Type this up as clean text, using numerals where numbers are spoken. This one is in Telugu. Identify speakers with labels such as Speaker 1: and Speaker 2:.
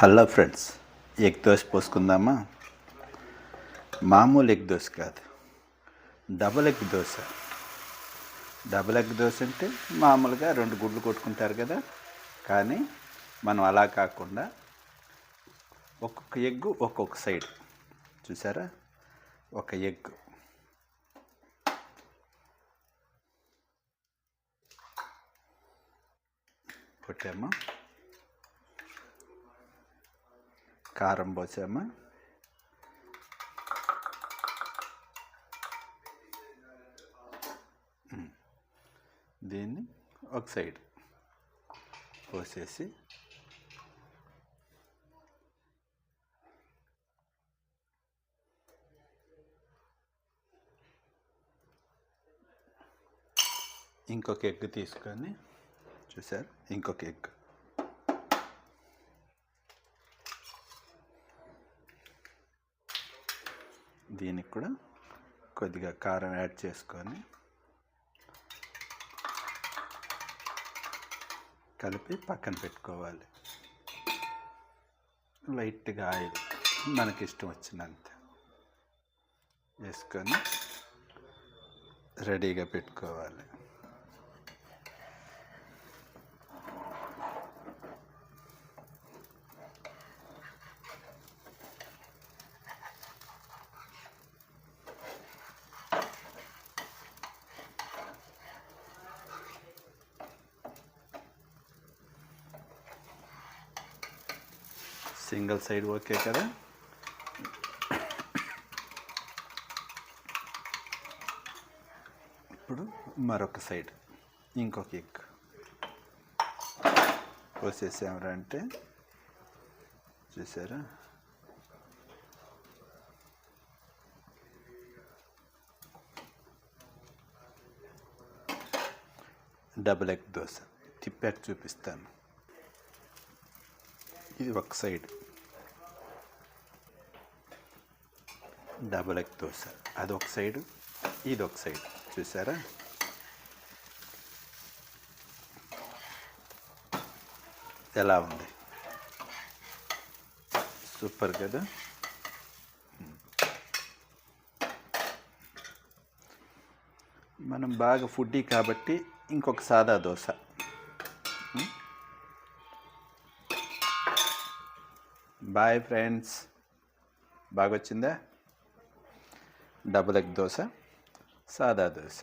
Speaker 1: హలో ఫ్రెండ్స్, ఎగ్ దోశ పోసుకుందామా? మామూలు ఎగ్ దోశ కాదు, double egg dosa. Double egg dosa అంటే మామూలుగా 2 గుడ్లు కొట్టుకుంటారు కదా, కానీ మనం అలా కాకుండా ఒక్కొక్క ఎగ్ ఒక్కొక్క సైడ్. చూసారా? ఒక ఎగ్ కొట్టామా, కారం పోసామా, దీన్ని ఒక సైడ్ పోసేసి ఇంకొక ఎగ్ తీసుకొని, చూసారు, ఇంకొక ఎగ్ దీనికి కూడా కొద్దిగా కారం యాడ్ చేసుకొని కలిపి పక్కన పెట్టుకోవాలి. లైట్గా ఆయిల్ మనకి ఇష్టం వచ్చినంత వేసుకొని రెడీగా పెట్టుకోవాలి. సింగిల్ సైడ్ ఓకే కదా. ఇప్పుడు మరొక సైడ్ ఇంకొక ఎగ్ పోసేసామరా అంటే, చూసారా, డబుల్ ఎగ్ దోశ తిప్పాక చూపిస్తాను. ఇది ఒక సైడ్ డబుల్ ఎగ్ దోశ, అదొక సైడు, ఇది ఒక సైడ్. చూసారా? ఎలా ఉంది? సూపర్ కదా. మనం బాగా ఫుడ్డీ కాబట్టి ఇంకొక సాదా దోశ. బాయ్ ఫ్రెండ్స్, బాగా వచ్చిందా? డబుల్ ఎగ్ దోశ, సాదా దోశ.